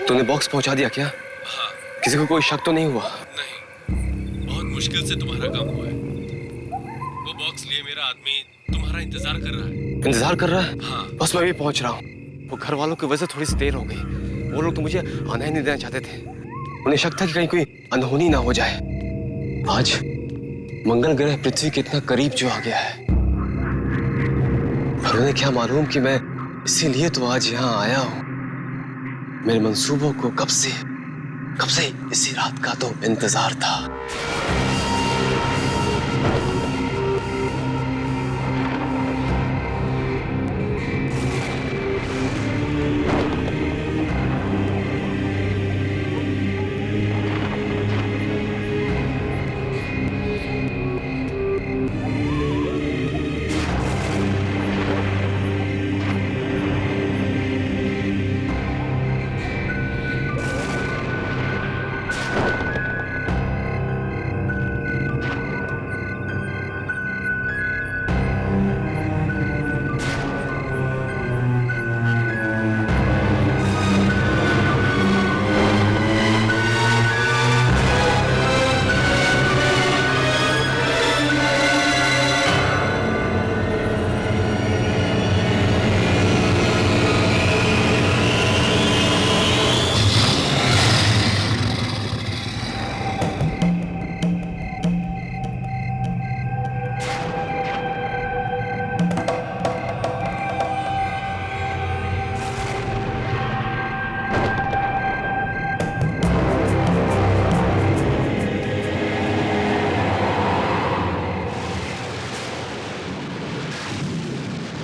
तूने बॉक्स पहुंचा दिया क्या? हाँ। किसी को कोई शक तो नहीं हुआ? नहीं, बहुत मुश्किल से तुम्हारा काम हुआ है। वो बॉक्स लिए मेरा आदमी तुम्हारा इंतजार कर रहा है। इंतजार कर रहा है? हाँ। बस मैं भी पहुंच रहा हूँ। वो घर वालों की वजह से थोड़ी सी देर हो गई। वो लोग तो मुझे आना ही नहीं देना चाहते थे। उन्हें शक था कि कहीं कोई अनहोनी ना हो जाए। आज मंगल ग्रह पृथ्वी के इतना करीब जो आ गया है, पर उन्हें क्या मालूम कि मैं इसीलिए तो आज यहाँ आया हूँ। मेरे मंसूबों को कब से इसी रात का तो इंतजार था।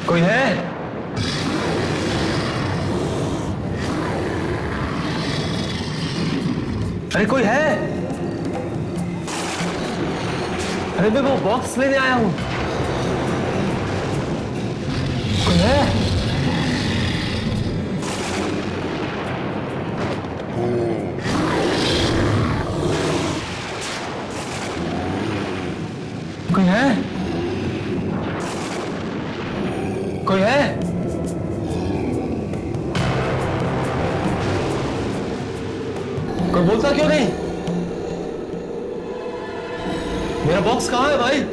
कोई है? अरे कोई है? अरे मैं वो बॉक्स लेने आया हूं। कोई है? कोई है? कोई है? कोई बोलता क्यों नहीं? मेरा बॉक्स कहां है भाई?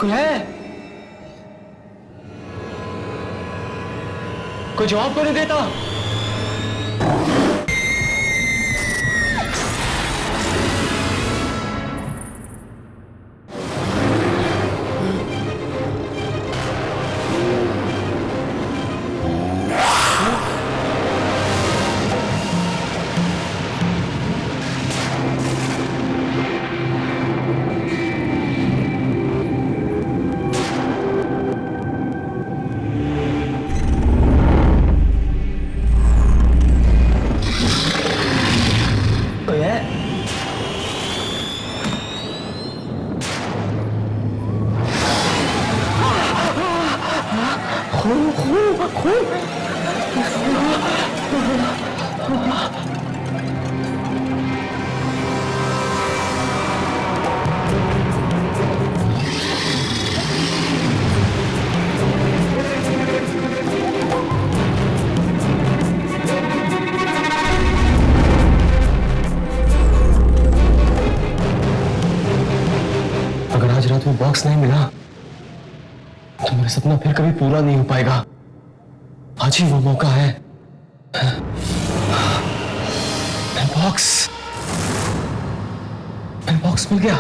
कोई है? कोई जवाब तो नहीं देता? अगर आज रात में बॉक्स नहीं मिला तो मेरा सपना फिर कभी पूरा नहीं हो पाएगा। आज ही वो मौका है। बॉक्स मिल गया।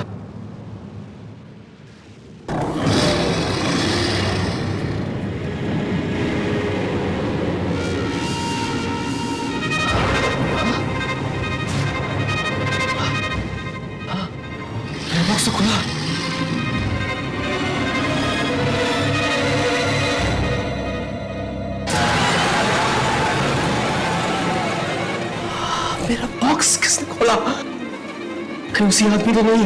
बॉक्स तो खुला। मेरा बॉक्स किसने खोला? कहीं उसी आदमी तो नहीं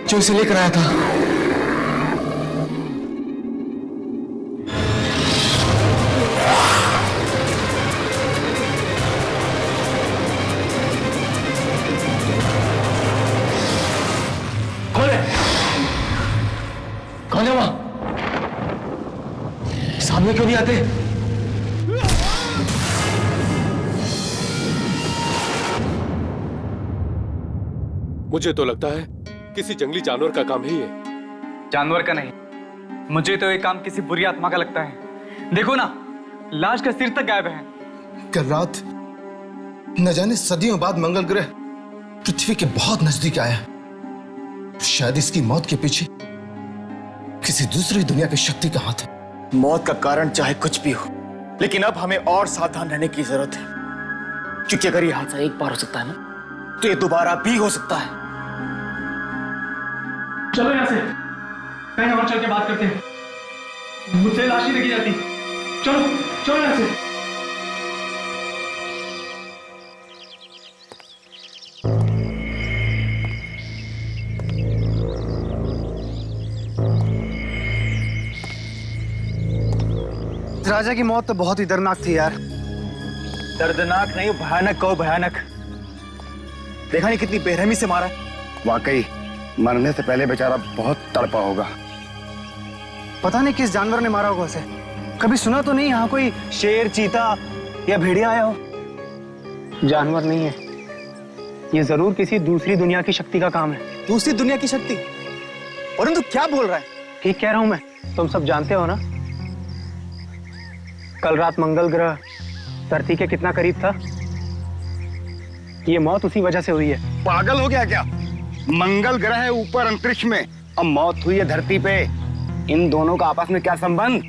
जो इसे लेकर आया था? कौन है? कौन है वहां? सामने क्यों नहीं आते? मुझे तो लगता है किसी जंगली जानवर का काम है ये। जानवर का नहीं, मुझे तो ये काम किसी बुरी आत्मा का लगता है। देखो ना, लाश का सिर तक गायब है। कल रात न जाने सदियों बाद मंगल ग्रह पृथ्वी के बहुत नजदीक आया। शायद इसकी मौत के पीछे किसी दूसरी दुनिया की शक्ति का हाथ है। मौत का कारण चाहे कुछ भी हो, लेकिन अब हमें और सावधान रहने की जरूरत है, क्योंकि अगर ये हादसा एक बार हो सकता है ना, तो ये दोबारा भी हो सकता है। चलो यहाँ से कहीं और चल के बात करते हैं। मुझसे लाश ही देखी जाती। चलो चलो यहाँ से। राजा की मौत तो बहुत ही दर्दनाक थी यार। दर्दनाक नहीं, भयानक कहो भयानक। देखा नहीं कितनी बेरहमी से मारा। वाकई मरने से पहले बेचारा बहुत तड़पा होगा। पता नहीं किस जानवर ने मारा होगा उसे। कभी सुना तो नहीं यहाँ कोई शेर, चीता या भेड़िया आया हो। जानवर नहीं है, ये जरूर किसी दूसरी दुनिया की शक्ति का काम है। दूसरी दुनिया की शक्ति? परंतु क्या बोल रहा है? ठीक कह रहा हूं मैं, तुम सब जानते हो ना, कल रात मंगल ग्रह धरती के कितना करीब था। ये मौत उसी वजह से हुई है। पागल हो गया क्या? मंगल ग्रह है ऊपर अंतरिक्ष में, अब मौत हुई है धरती पे। इन दोनों का आपस में क्या संबंध?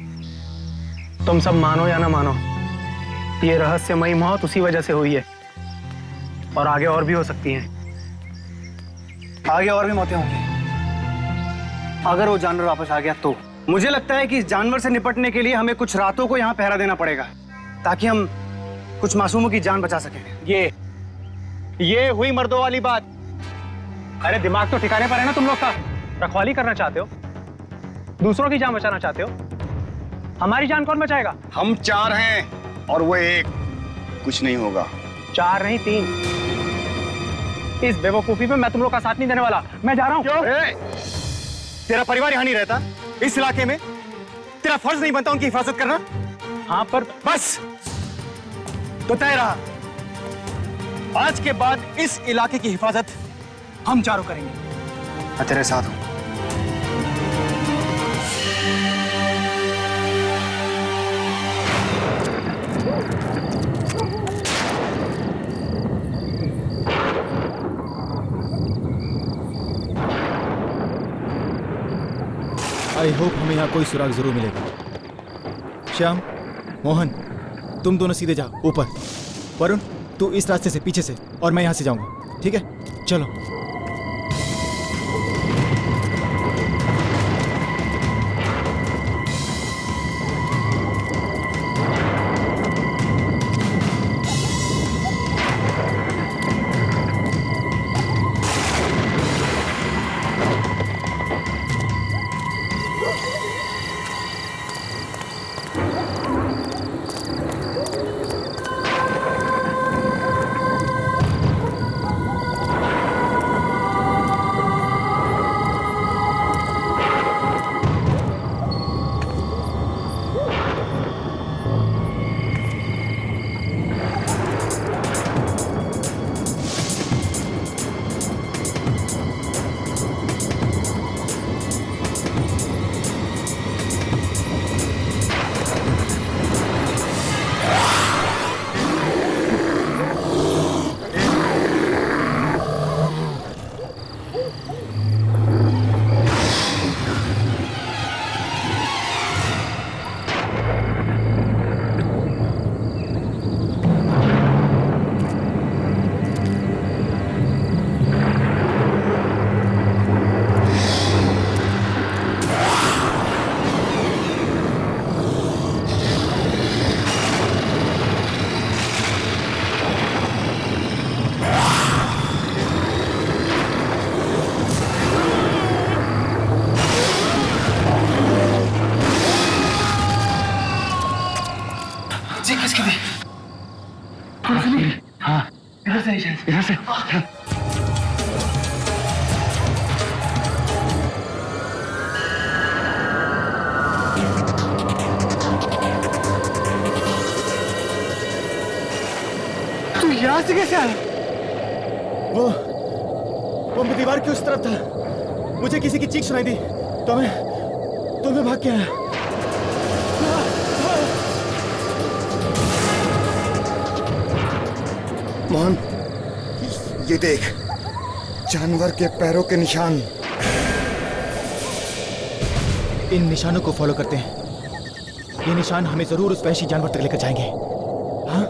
तुम सब मानो या ना मानो, ये रहस्यमयी मौत उसी वजह से हुई है, और आगे और भी हो सकती हैं। आगे और भी मौतें होंगी अगर वो जानवर वापस आ गया तो। मुझे लगता है कि इस जानवर से निपटने के लिए हमें कुछ रातों को यहाँ पहरा देना पड़ेगा, ताकि हम कुछ मासूमों की जान बचा सकें। ये हुई मर्दों वाली बात। अरे दिमाग तो ठिकाने पर है ना तुम लोग का। रखवाली करना चाहते हो, दूसरों की जान बचाना चाहते हो। हमारी जान कौन बचाएगा? हम 4 हैं और वो 1। कुछ नहीं होगा। 4 नहीं 3। इस बेवकूफी में मैं तुम लोग का साथ नहीं देने वाला। मैं जा रहा हूँ। क्यों? तेरा परिवार यहाँ नहीं रहता इस इलाके में? तेरा फर्ज नहीं बनता उनकी हिफाजत करना? हाँ पर बस तो तय रहा, आज के बाद इस इलाके की हिफाजत हम चारों करेंगे। मैं तेरे साथ हूं। आई होप हमें यहाँ कोई सुराग जरूर मिलेगा। श्याम, मोहन, तुम दोनों सीधे जाओ ऊपर। वरुण, तू इस रास्ते से पीछे से, और मैं यहाँ से जाऊंगा। ठीक है, चलो। इधर से। तू यहाँ से कैसे आया? वो वो दीवार की उस तरफ था। मुझे किसी की चीख सुनाई दी तो मैं भाग के आया। मोहन, ये देख, जानवर के पैरों के निशान। इन निशानों को फॉलो करते हैं। ये निशान हमें जरूर उस वहशी जानवर तक लेकर जाएंगे। हाँ?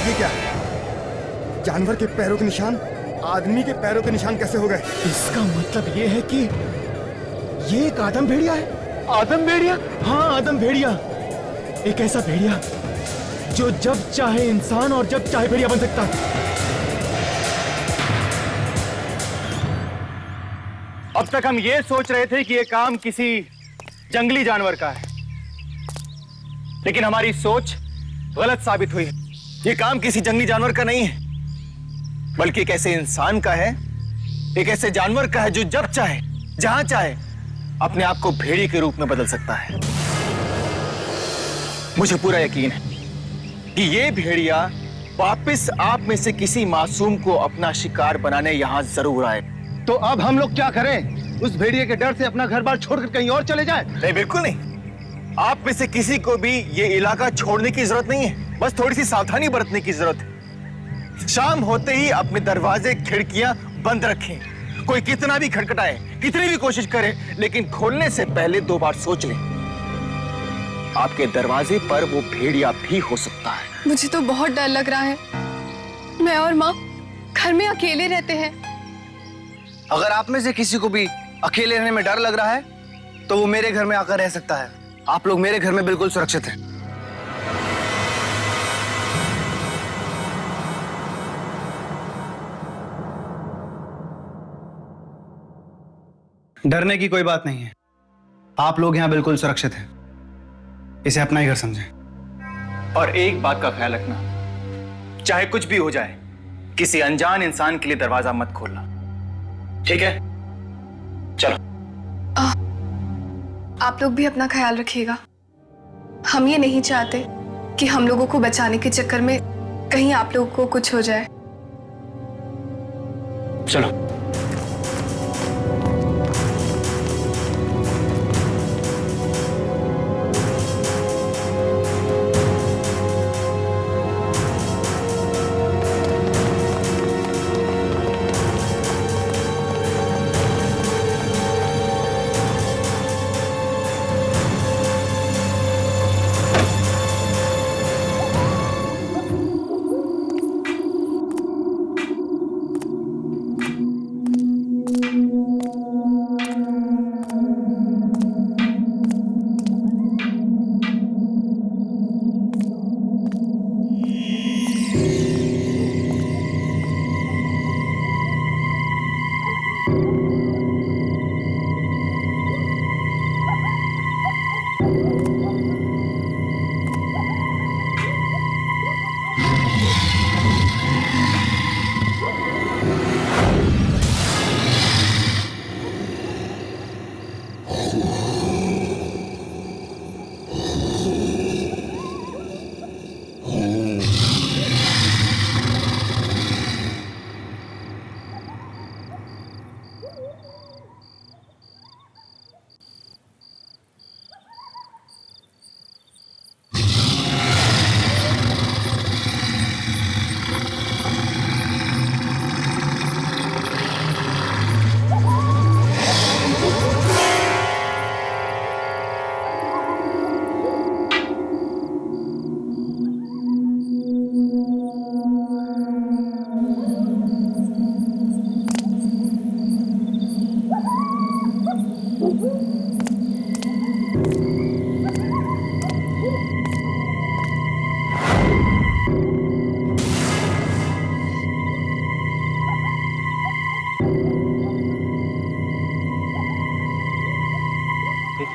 ये क्या? जानवर के पैरों के निशान आदमी के पैरों के निशान कैसे हो गए? इसका मतलब ये है कि ये एक आदम भेड़िया है। आदम भेड़िया? हाँ, आदम भेड़िया। एक ऐसा भेड़िया जो जब चाहे इंसान और जब चाहे भेड़िया बन सकता है। अब तक हम ये सोच रहे थे कि ये काम किसी जंगली जानवर का है, लेकिन हमारी सोच गलत साबित हुई। ये काम किसी जंगली जानवर का नहीं है, बल्कि एक ऐसे इंसान का है, एक ऐसे जानवर का है जो जब चाहे जहां चाहे अपने आप को भेड़िए के रूप में बदल सकता है। मुझे पूरा यकीन है कि ये भेड़िया वापस आप में से किसी मासूम को अपना शिकार बनाने यहां जरूर आए। तो अब हम लोग क्या करें? उस भेड़िए के डर से अपना घर बार छोड़कर कहीं और चले जाएं? नहीं, बिल्कुल नहीं। आप में से किसी को भी ये इलाका छोड़ने की जरूरत नहीं है। बस थोड़ी सी सावधानी बरतने की जरूरत है। शाम होते ही अपने दरवाजे खिड़कियां बंद रखें। कोई कितना भी खटखटाए, कितनी भी कोशिश करे, लेकिन खोलने से पहले 2 बार सोच लें। आपके दरवाजे पर वो भेड़िया भी हो सकता है। मुझे तो बहुत डर लग रहा है। मैं और माँ घर में अकेले रहते हैं। अगर आप में से किसी को भी अकेले रहने में डर लग रहा है तो वो मेरे घर में आकर रह सकता है। आप लोग मेरे घर में बिल्कुल सुरक्षित हैं। डरने की कोई बात नहीं है। आप लोग यहां बिल्कुल सुरक्षित हैं। इसे अपना ही घर समझें। और एक बात का ख्याल रखना, चाहे कुछ भी हो जाए, किसी अनजान इंसान के लिए दरवाजा मत खोलना, ठीक है? चलो। आप लोग भी अपना ख्याल रखिएगा। हम ये नहीं चाहते कि हम लोगों को बचाने के चक्कर में कहीं आप लोगों को कुछ हो जाए। चलो।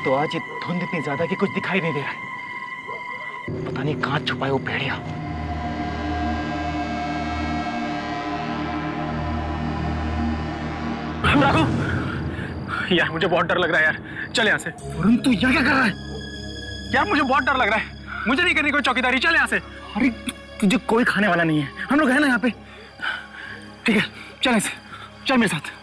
तो आज ये धुंध इतनी ज्यादा कि कुछ दिखाई नहीं दे रहा है। पता नहीं कहां छुपाए वो भेड़िया। राघव, यार मुझे बहुत डर लग रहा है यार। चल यहाँ से। वरुण तू यहाँ क्या कर रहा है? यार मुझे बहुत डर लग रहा है, मुझे नहीं करनी कोई चौकीदारी, चल यहाँ से। अरे तुझे कोई खाने वाला नहीं है, हम लोग हैं ना यहाँ पे। ठीक है चल ऐसे, चल मेरे साथ।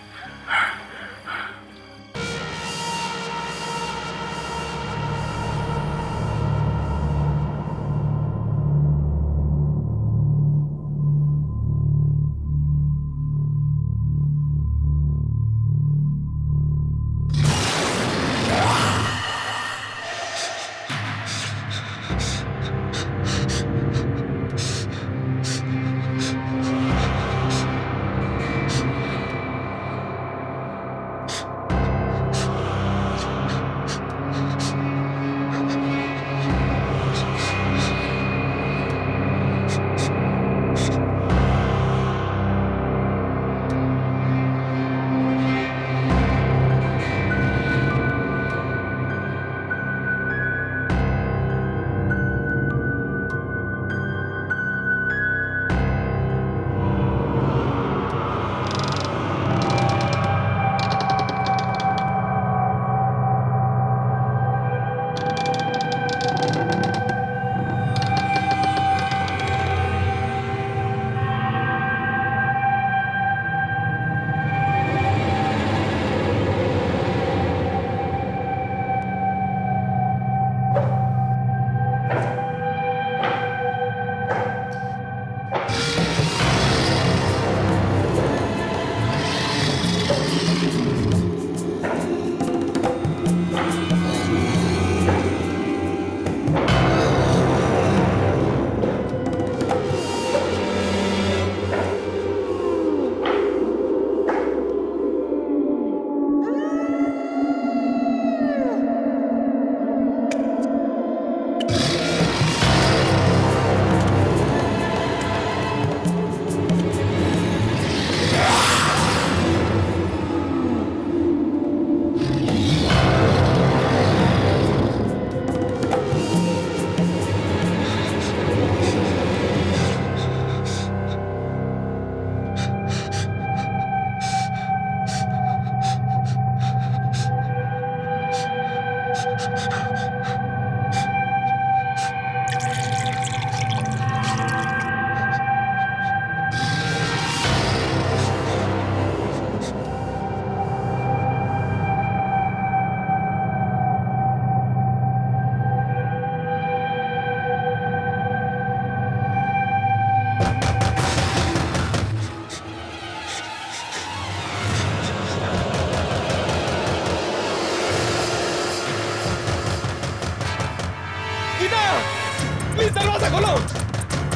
प्लीज दरवाजा खोलो,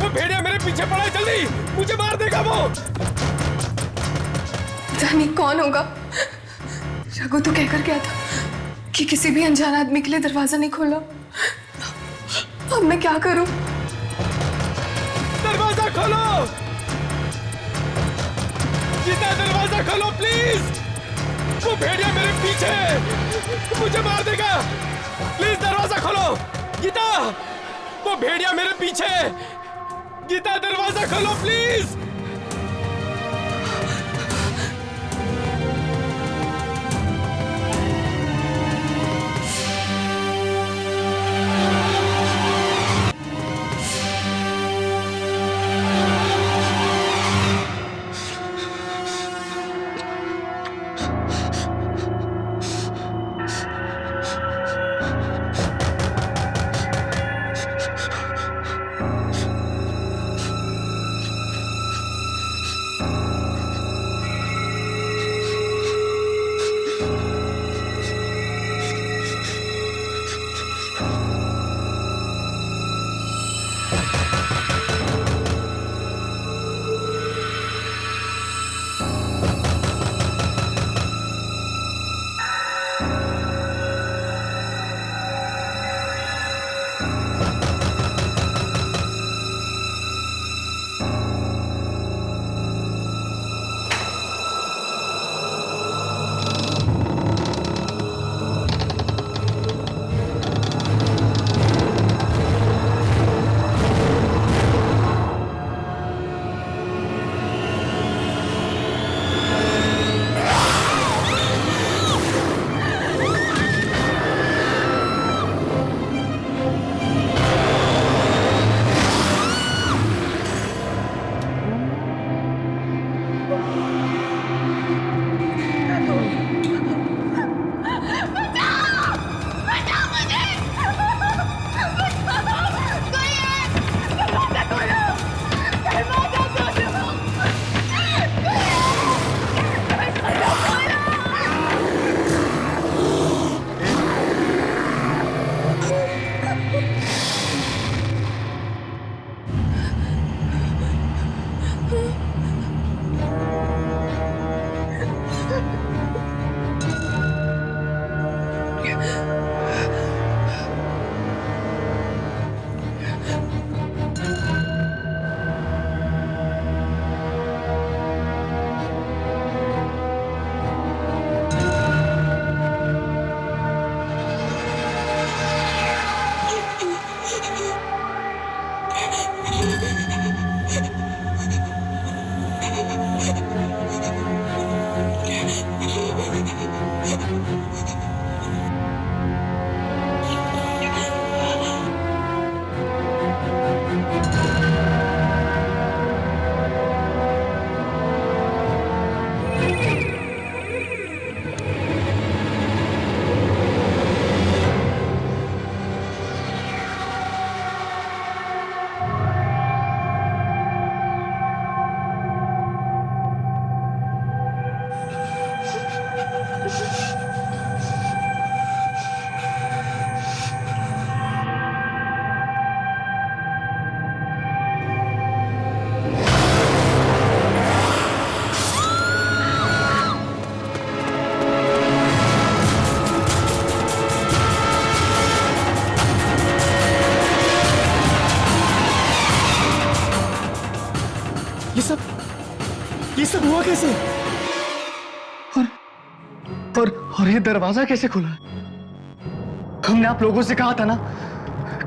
वो भेड़िया मेरे पीछे पड़ा है, जल्दी, मुझे मार देगा वो। जानी कौन होगा? रघु तो कहकर गया था कि किसी भी अनजान आदमी के लिए दरवाजा नहीं खोलना। अब मैं क्या करूं? दरवाजा खोलो गीता, दरवाजा खोलो प्लीज, वो भेड़िया मेरे पीछे है, मुझे मार देगा। प्लीज दरवाजा खोलो गीता, वो भेड़िया मेरे पीछे है। गीता दरवाजा खोलो प्लीज। ये सब हुआ कैसे? और ये दरवाजा कैसे खुला? हमने आप लोगों से कहा था ना,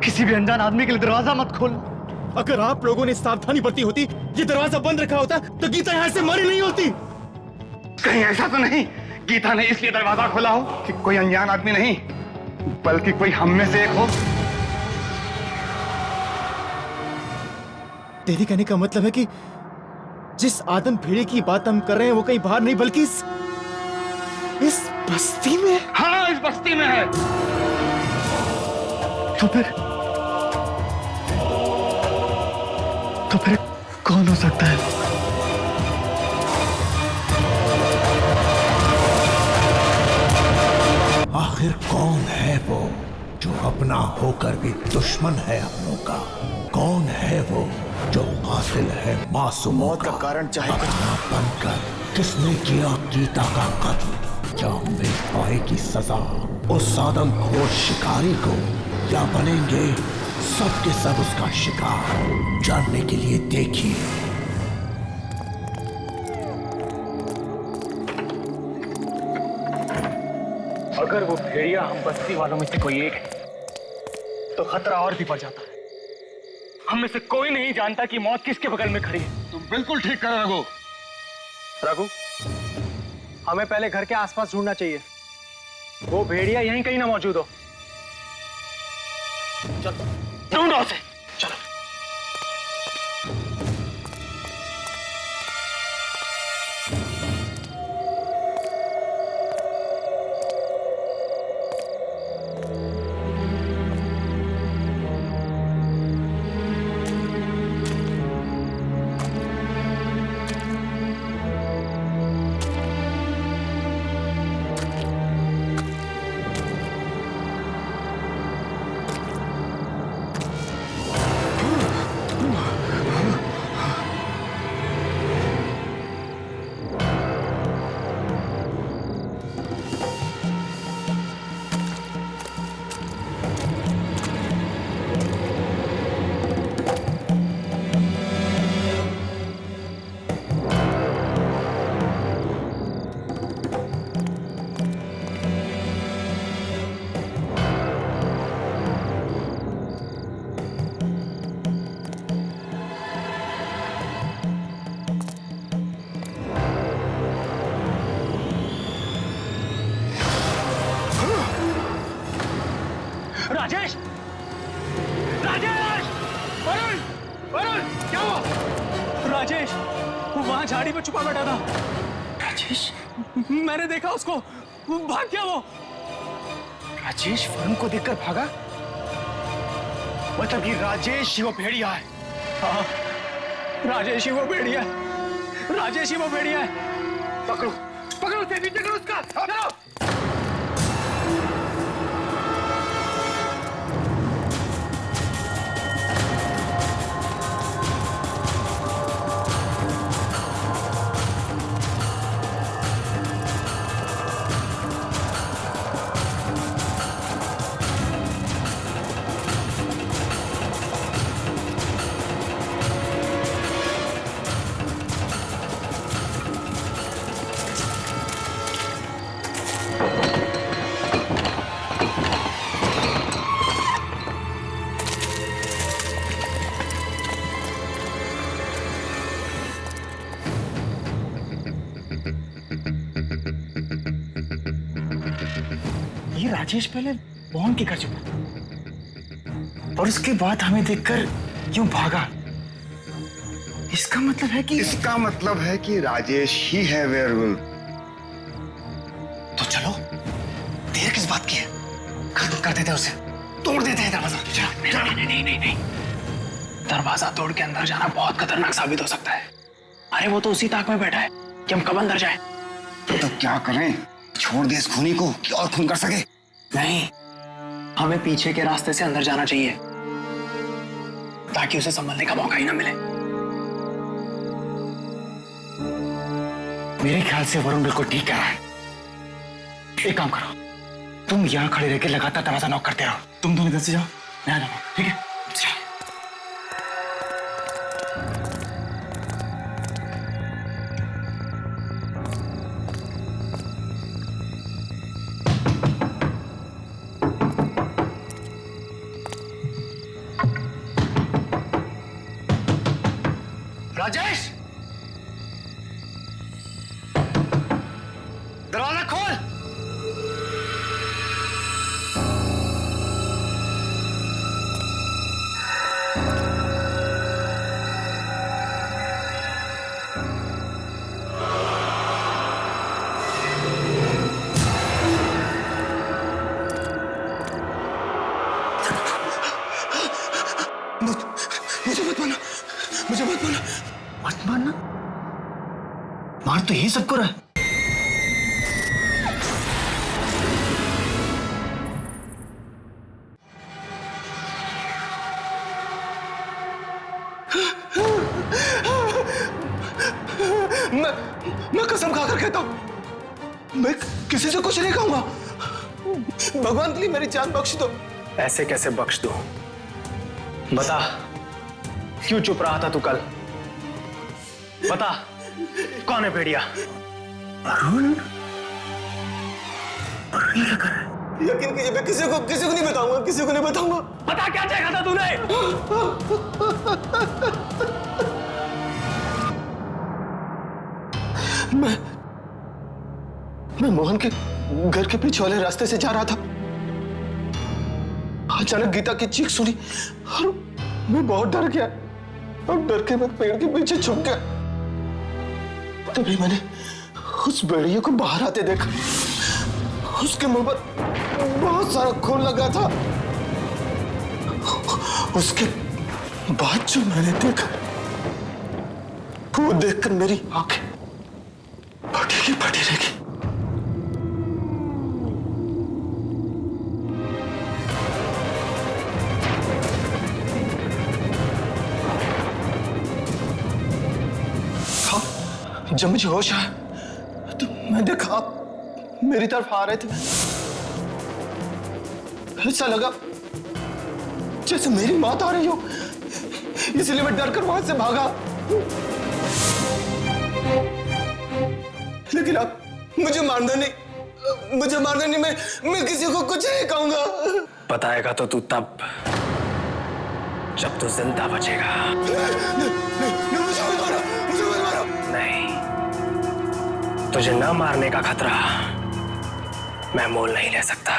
किसी भी अनजान आदमी के लिए दरवाजा मत खोलना। अगर आप लोगों ने सावधानी बरती होती, ये दरवाजा बंद रखा होता, तो गीता यहाँ से मरी नहीं होती। कहीं ऐसा तो नहीं गीता ने इसलिए दरवाजा खोला हो कि कोई अनजान आदमी नहीं, बल्कि कोई हम में से एक हो। तेरी कहने का मतलब है कि जिस आदम भेड़िए की बात हम कर रहे हैं वो कहीं बाहर नहीं बल्कि इस बस्ती में। हाँ, इस बस्ती में है। तो फिर कौन हो सकता है? आखिर कौन है वो जो अपना होकर भी दुश्मन है अपनों का? कौन है वो जो कातिल है मासूमों का? कारण चाहे अपना बनकर किसने किया गीता का कत्ल? क्या मिल पाएगी सजा उस आदमखोर शिकारी को, या बनेंगे सब के सब उसका शिकार? जानने के लिए देखिए। अगर वो भेड़िया हम बस्ती वालों में से कोई एक है, तो खतरा और भी बढ़ जाता है। हम में से कोई नहीं जानता कि मौत किसके बगल में खड़ी है। तुम बिल्कुल ठीक कर रहे हो रघु, हमें पहले घर के आसपास ढूंढना चाहिए। वो भेड़िया यहीं कहीं ना मौजूद हो। चलो ढूंढो उसे, चलो। राजेश! राजेश! वरुण! वरुण! क्या हुआ? राजेश, वो वहां झाड़ी में छुपा बैठा था। राजेश? मैंने देखा उसको, वो भाग गया वो। राजेश वरुण को देखकर भागा? मतलब कि राजेश ही वो भेड़िया है। हाँ, राजेश ही वो भेड़िया है। राजेश ही वो भेड़िया है। पकड़ो, पकड़ो उसे, पीछे करो उसका। चलो। ये राजेश पहले मोहन के घर छुपा और उसके बाद हमें देखकर क्यों भागा? इसका मतलब है कि राजेश ही है वेयरवुल्फ। तो चलो, देर किस बात की है? खत्म कर देते उसे, तोड़ देते हैं दरवाजा। नहीं। दरवाजा तोड़ के अंदर जाना बहुत खतरनाक साबित हो सकता है। अरे वो तो उसी ताक में बैठा है कि हम कब अंदर जाए। तो क्या करें? छोड़ दे इस खूनी को कि और खून कर सके? नहीं, हमें पीछे के रास्ते से अंदर जाना चाहिए ताकि उसे संभलने का मौका ही ना मिले। मेरे ख्याल से वरुण बिल्कुल ठीक कह रहा है। एक काम करो, तुम यहाँ खड़े रहकर लगातार दरवाजा नॉक करते रहो। तुम दोनों इधर से जाओ, मैं आ जाऊंगा, ठीक है? राजेश, दरवाजा खोल। मुझे मत मारना, मुझे मत मारना। मत मारना? मार तो यही सबको रहा है। मैं कसम खाकर कहता हूं, मैं किसी से कुछ नहीं कहूंगा। भगवान के लिए मेरी जान बख्श दो। ऐसे कैसे बख्श दो? बता, क्यों चुप रहा था तू कल? बता, कौन है भेड़िया? अरुण? ये क्या कर रहा है? यकीन कीजिए, मैं किसी को नहीं बताऊंगा, किसी को नहीं बताऊंगा। बता, क्या चाहा था तूने? मैं मोहन के घर के पीछे वाले रास्ते से जा रहा था। अचानक गीता की चीख सुनी और मैं बहुत डर गया और डर के मैं पेड़ के पीछे छुप गया। तभी मैंने उस भेड़िए को बाहर आते देखा। उसके मुंह पर बहुत सारा खून लगा था। उसके बाद जो मैंने देखा, वो देखकर मेरी आंखें फटी की फटी रह गई। जब मुझे होश आया तो मैं देखा आप मेरी तरफ आ रहे थे। ऐसा लगा जैसे मेरी मौत आ रही हो, इसलिए मैं डरकर वहां से भागा। लेकिन आप मुझे मारना नहीं, मैं किसी को कुछ नहीं कहूंगा। बताएगा तो तू तब जब तू जिंदा बचेगा। मुझे मत मारो। नहीं, तुझे न मारने का खतरा मैं मोल नहीं ले सकता।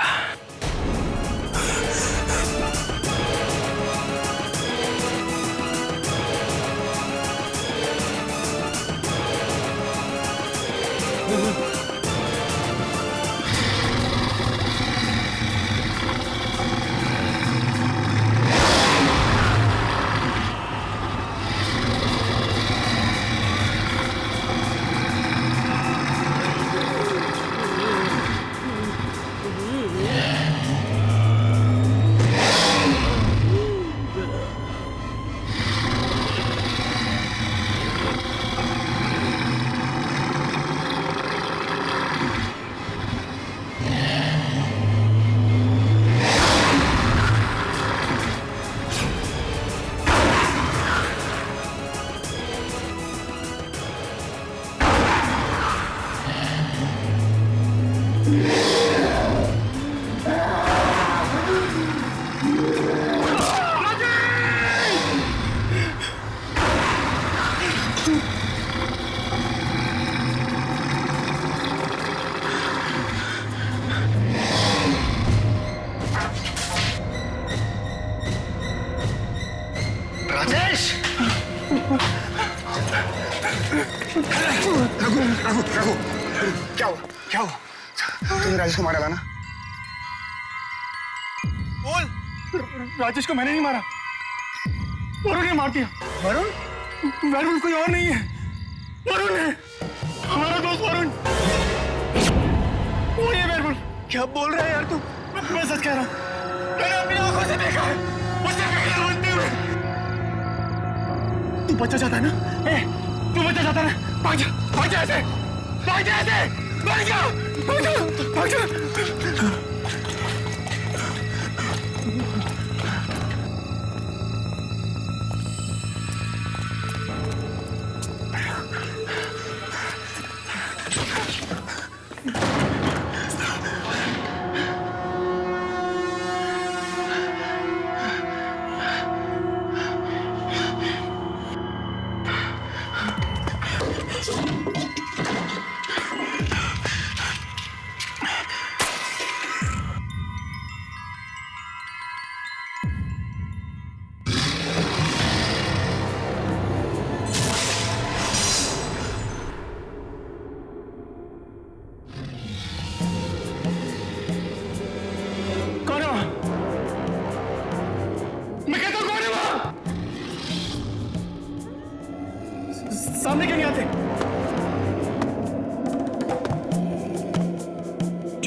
रघु, क्या हुआ? तुमने राजेश को मारा था ना? बोल। राजेश को मैंने नहीं मारा, वरुण ने मार दिया। वरुण कोई और नहीं है, वरुण है, हमारा दोस्त वरुण। वो ये वरुण। क्या बोल रहा है यार तू? मैं सच कह रहा हूँ, मैंने अपनी आंखों से देखा है उसे भेड़िया बनते हुए। तू बच्चा चाहता है ना? तू बच्चा चाहता है ना? भाग जा ऐसे, भाग जा।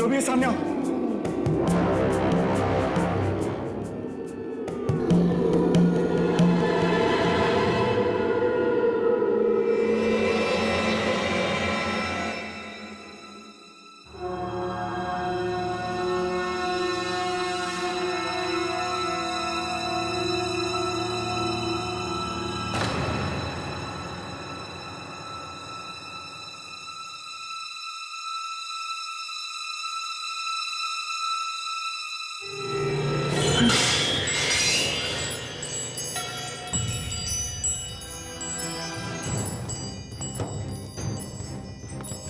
जो भी है सामने आओ।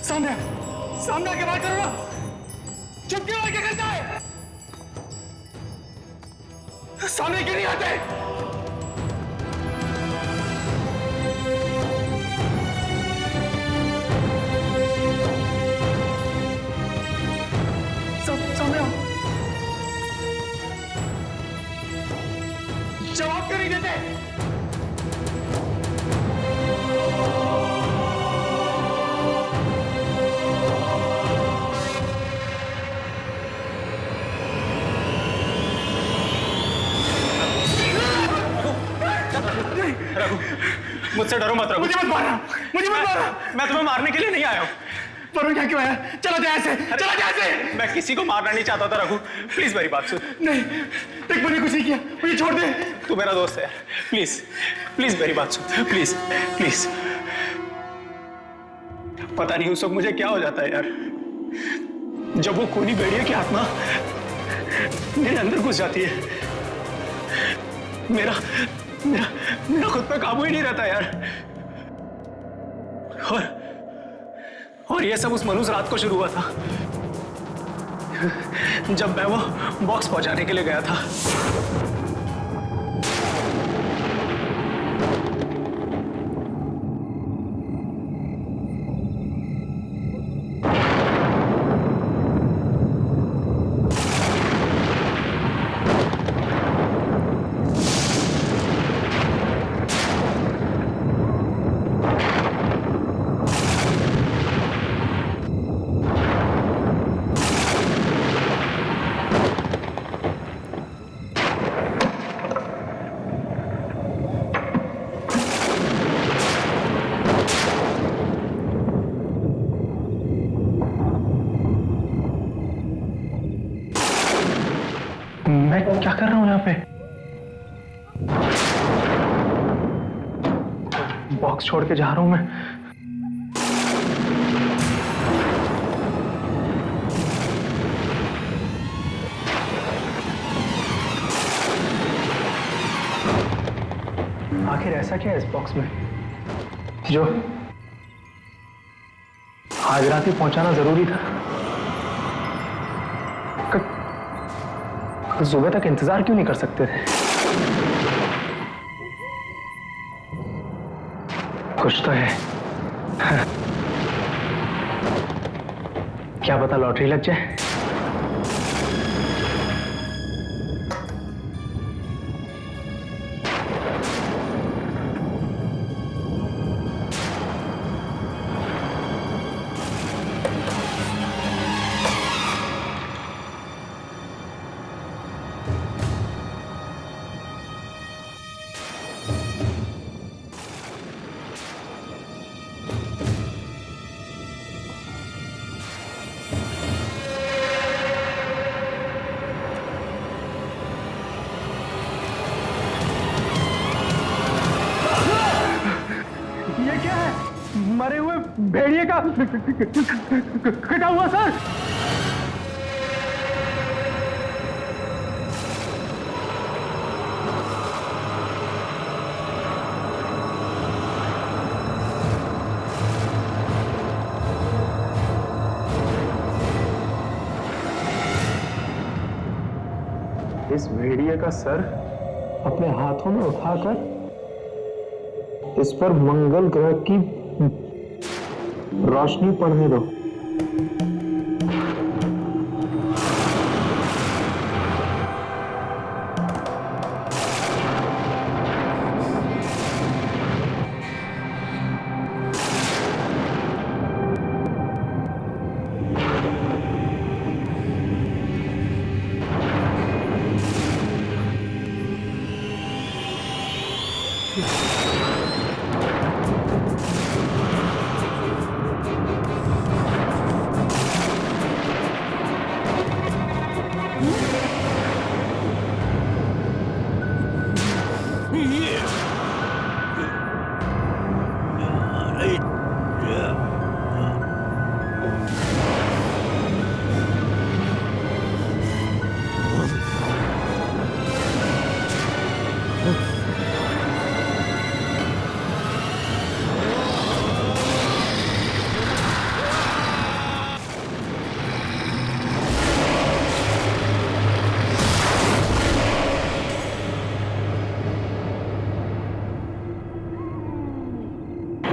सामने सामने आके बात करो ना। चुप क्यों आके करता है? सामने क्यों नहीं आते? सब सामने आओ। जवाब क्यों नहीं देते? मुझसे डरो मत रघु। मुझे मत मारना, मुझे मत मारना। मैं तुम्हें मारने के लिए नहीं आया हूँ। वरुण क्या क्यों आया? चला जाए ऐसे, चला जाए ऐसे। मैं किसी को मारना नहीं चाहता था रघु। प्लीज मेरी बात सुन। नहीं, देख मैंने कुछ नहीं किया, मुझे छोड़ दे। तू मेरा दोस्त है, प्लीज प्लीज मेरी बात सुन, प्लीज प्लीज। पता नहीं उस वक्त मुझे क्या हो जाता है यार, जब वो खूनी भेड़िया की आत्मा मेरे अंदर घुस जाती है। मेरा मेरा मेरा खुद पे काबू ही नहीं रहता यार। और ये सब उस मनुष्य रात को शुरू हुआ था, जब मैं वो बॉक्स पहुंचाने के लिए गया था। मैं क्या कर रहा हूं यहाँ पे? बॉक्स छोड़ के जा रहा हूं मैं। आखिर ऐसा क्या है इस बॉक्स में जो आज रात ही पहुंचाना जरूरी था? सुबह तक इंतजार क्यों नहीं कर सकते थे? कुछ तो है। क्या पता लॉटरी लग जाए। मरे हुए भेड़िए का कटा हुआ सर। इस भेड़िए का सर अपने हाथों में उठाकर इस पर मंगल ग्रह की रोशनी पड़ने दो।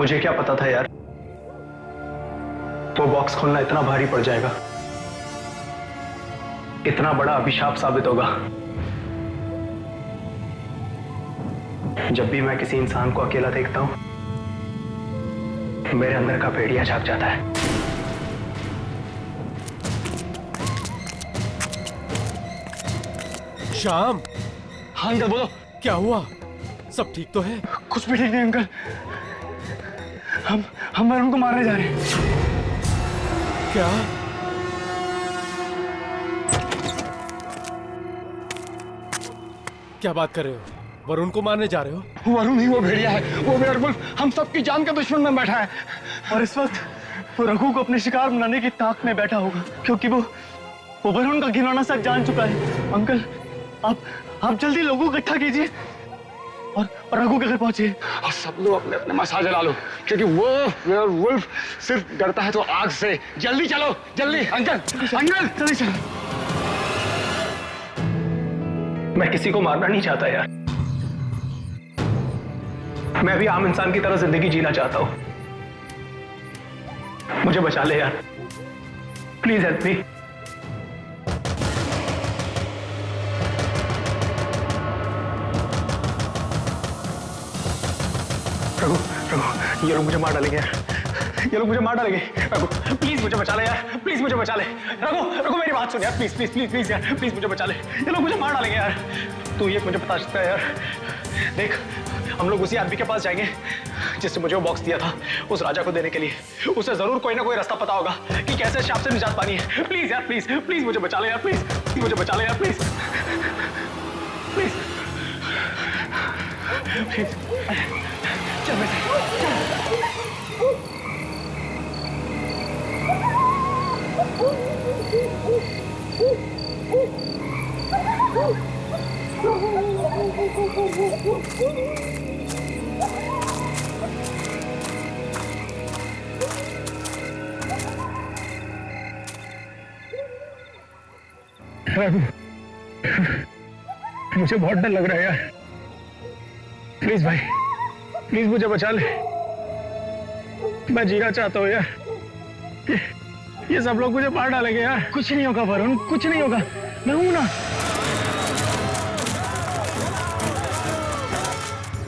मुझे क्या पता था यार, वो बॉक्स खोलना इतना भारी पड़ जाएगा, इतना बड़ा अभिशाप साबित होगा। जब भी मैं किसी इंसान को अकेला देखता हूं, मेरे अंदर का भेड़िया जाग जाता है। श्याम, हाँ अंकल बोलो। क्या हुआ? सब ठीक तो है? कुछ भी ठीक नहीं अंकल। हम वरुण को मारने जा रहे हैं। क्या? क्या बात कर रहे हो? वरुण को मारने जा रहे हो? वरुण ही वो भेड़िया है, वो वेयरवुल्फ हम सबकी जान का दुश्मन में बैठा है। और इस वक्त वो रघु को अपने शिकार बनाने की ताक में बैठा होगा, क्योंकि वो वरुण का घिनौना सच जान चुका है। अंकल आप जल्दी लोगों को इकट्ठा कीजिए और रघु के घर पहुंचिए। और सब लोग अपने अपने मसाज ला लो, क्योंकि वो वेयरवुल्फ सिर्फ डरता है तो आग से। जल्दी चलो, जल्दी। अंकल जल्दी चलो। मैं किसी को मारना नहीं चाहता यार, मैं भी आम इंसान की तरह जिंदगी जीना चाहता हूं। मुझे बचा ले यार, प्लीज हेल्प मी। रघु, ये लोग मुझे मार डालेंगे यार, ये लोग मुझे मार डालेंगे। रघु प्लीज मुझे बचा ले यार, प्लीज मुझे बचा ले। रघु मेरी बात सुन यार, प्लीज प्लीज प्लीज प्लीज यार, प्लीज मुझे बचा ले। ये लोग मुझे मार डालेंगे यार। तू ये मुझे बता सकता है यार? देख, हम लोग उसी आदमी के पास जाएंगे जिसने मुझे वो बॉक्स दिया था उस राजा को देने के लिए। उसे जरूर कोई ना कोई रास्ता पता होगा कि कैसे शाप से निजात पानी है। प्लीज यार, प्लीज प्लीज मुझे बचा ले यार, प्लीज मुझे बचा ले यार, प्लीज प्लीज प्लीज। चल बेटा, मुझे बहुत डर लग रहा है यार। प्लीज भाई, प्लीज मुझे बचा ले। मैं जीना चाहता हूँ यार। ये सब लोग मुझे मार डालेंगे यार। कुछ नहीं होगा वरुण, कुछ नहीं होगा, मैं हूं ना।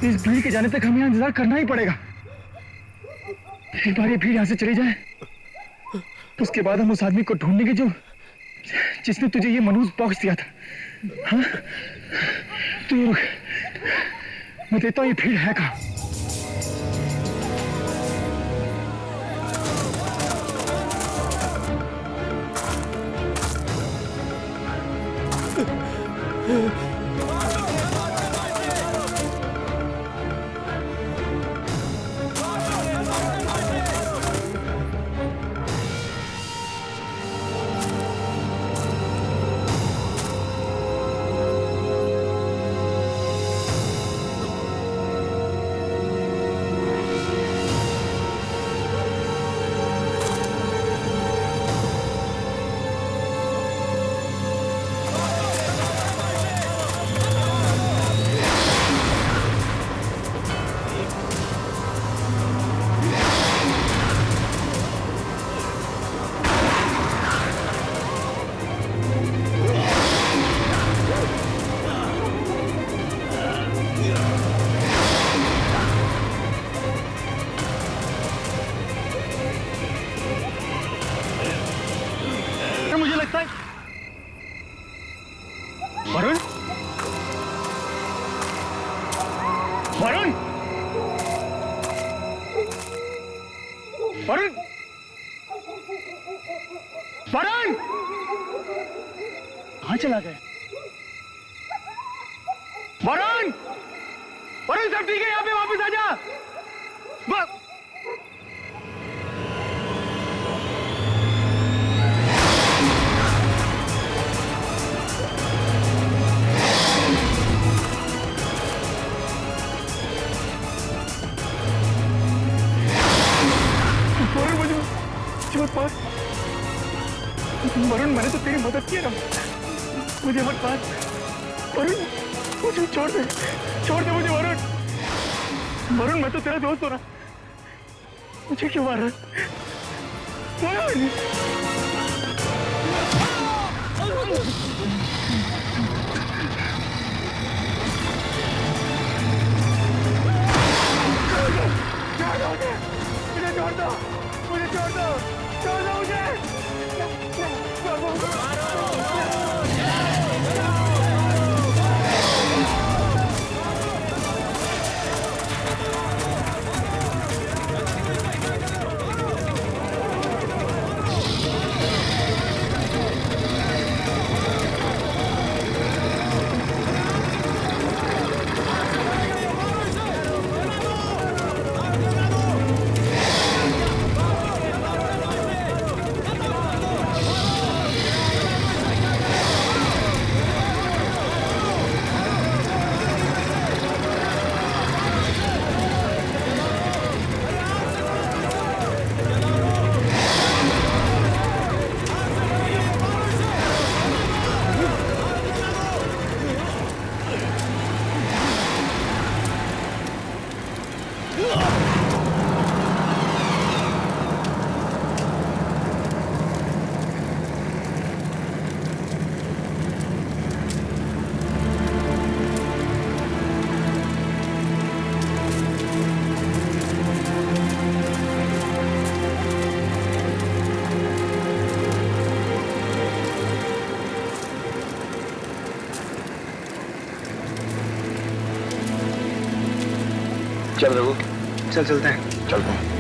इस भीड़ के जाने तक हमें इंतजार करना ही पड़ेगा। एक बार ये भीड़ यहां से चली जाए, उसके बाद हम उस आदमी को ढूंढेंगे जिसने तुझे ये मनहूस बॉक्स दिया था। हाँ? तू रुक, मैं देता हूँ ये भीड़ है कहाँ। मुझे लगता है वरुण, वरुण, वरुण, वरुण कहाँ चला गया? वरुण, वरुण सब ठीक है? यहाँ पे वापस आ जा। वरुण, मैंने तो तेरी मदद की ना, मुझे मत मार। वरुण, मुझे छोड़ दे मुझे वरुण। वरुण, मैं तो तेरा दोस्त हूं ना, मुझे क्यों मारा? मोहन! मुझे छोड़ दो! मुझे छोड़ दो! छोड़ दो मुझे! चल रघु, चल चलते हैं। चलते हैं।